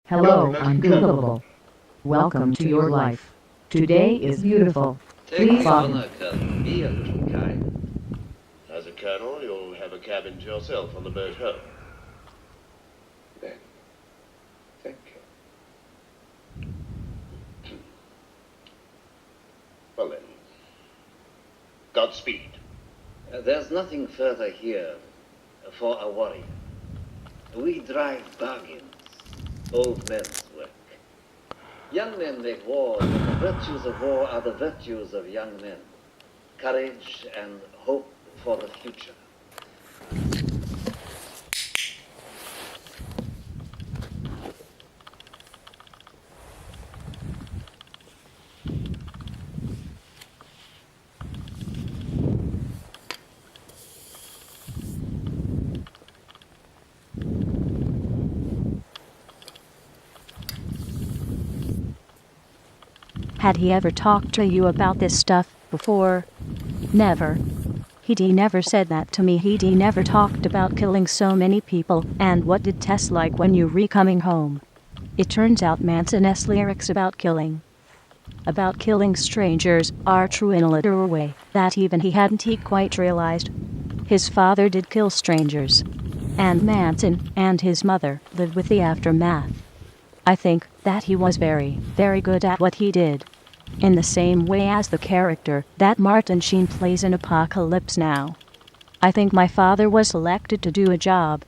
Hello, Ungoogleable. Welcome to your life. Today is beautiful. Please log in. Be a little kind. As a colonel, you'll have a cabin to yourself on the boat home. Then, thank you. Well then, Godspeed. There's nothing further here for a warrior. We drive bargains, old men's work. Young men make war, but the virtues of war are the virtues of young men. Courage and hope for the future. Had he ever talked to you about this stuff before? Never. He'd never said that to me. He'd never talked about killing so many people. And what did Tess like when you were coming home? It turns out Manson's lyrics about killing strangers, are true in a literal way that even he hadn't quite realized. His father did kill strangers. And Manson and his mother lived with the aftermath. I think that he was very, very good at what he did. In the same way as the character that Martin Sheen plays in Apocalypse Now. I think my father was selected to do a job.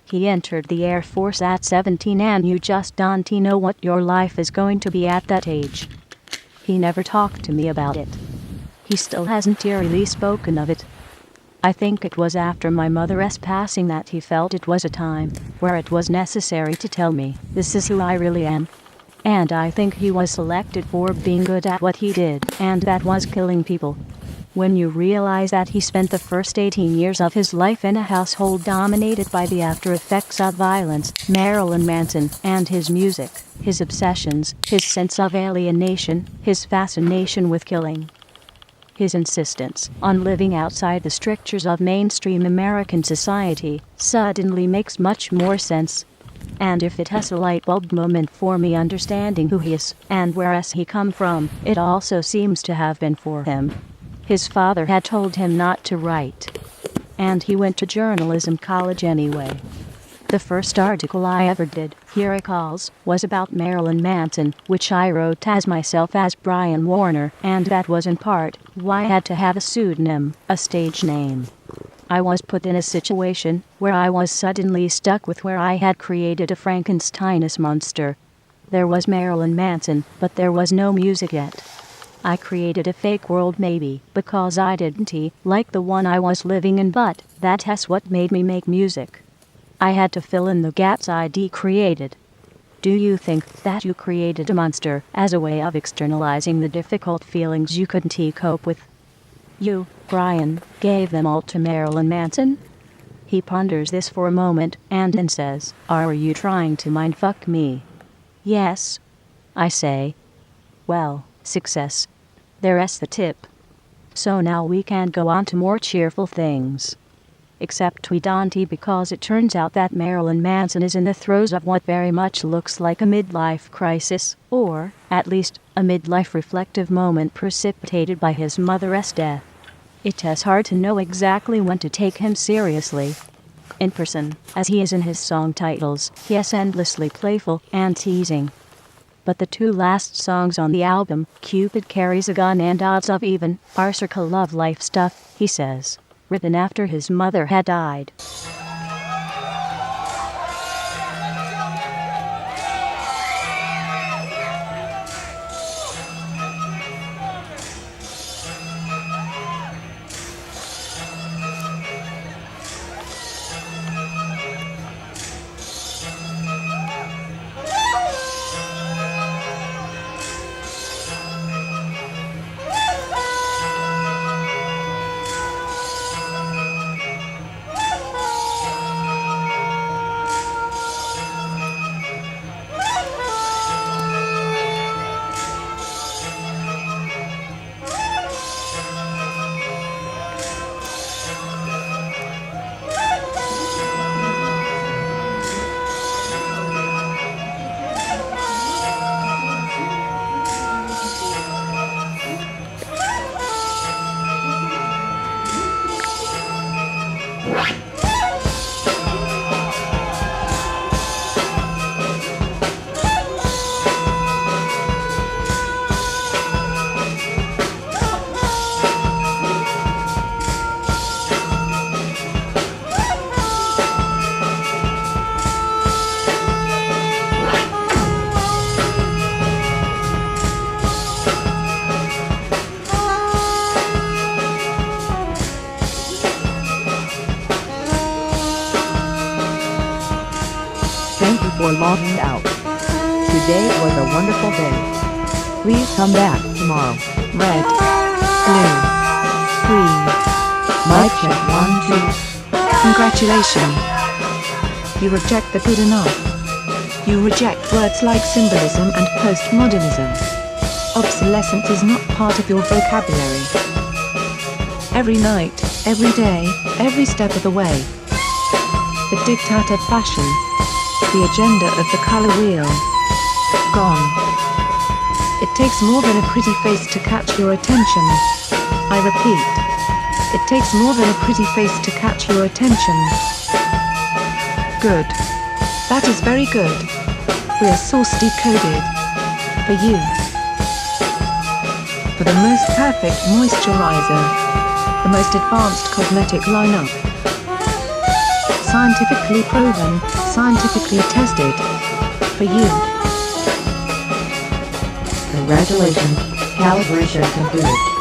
He entered the Air Force at 17 and you just don't know what your life is going to be at that age. He never talked to me about it. He still hasn't really spoken of it. I think it was after my mother's passing that he felt it was a time where it was necessary to tell me, this is who I really am. And I think he was selected for being good at what he did, and that was killing people. When you realize that he spent the first 18 years of his life in a household dominated by the after effects of violence, Marilyn Manson, and his music, his obsessions, his sense of alienation, his fascination with killing. His insistence on living outside the strictures of mainstream American society suddenly makes much more sense. And if it has a light bulb moment for me understanding who he is and where he come from, it also seems to have been for him. His father had told him not to write. And he went to journalism college anyway. The first article I ever did, he recalls, was about Marilyn Manson, which I wrote as myself as Brian Warner, and that was in part why I had to have a pseudonym, a stage name. I was put in a situation where I was suddenly stuck with where I had created a Frankenstein's monster. There was Marilyn Manson, but there was no music yet. I created a fake world maybe because I didn't like the one I was living in, but that's what made me make music. I had to fill in the gaps I'd created. Do you think that you created a monster as a way of externalizing the difficult feelings you couldn't cope with? You, Brian, gave them all to Marilyn Manson? He ponders this for a moment and then says, "Are you trying to mindfuck me?" "Yes," I say. "Well, success. There's the tip. So now we can go on to more cheerful things. Except we don't because it turns out that Marilyn Manson is in the throes of what very much looks like a midlife crisis, or, at least, a midlife reflective moment precipitated by his mother's death. It is hard to know exactly when to take him seriously. In person, as he is in his song titles, he is endlessly playful and teasing. But the two last songs on the album, Cupid Carries a Gun and Odds of Even, are circle love life stuff, he says. Written after his mother had died. logging out. Today was a wonderful day. Please come back tomorrow. Red. Blue. Green. Mic check 1 2. Congratulations. You reject the good enough. You reject words like symbolism and postmodernism. Obsolescence is not part of your vocabulary. Every night, every day, every step of the way. The diktat of fashion. The agenda of the color wheel. Gone. It takes more than a pretty face to catch your attention. I repeat. It takes more than a pretty face to catch your attention. Good. That is very good. We are source decoded. For you. For the most perfect moisturizer. The most advanced cosmetic lineup. Scientifically proven, scientifically tested. For you. Congratulations, calibration completed.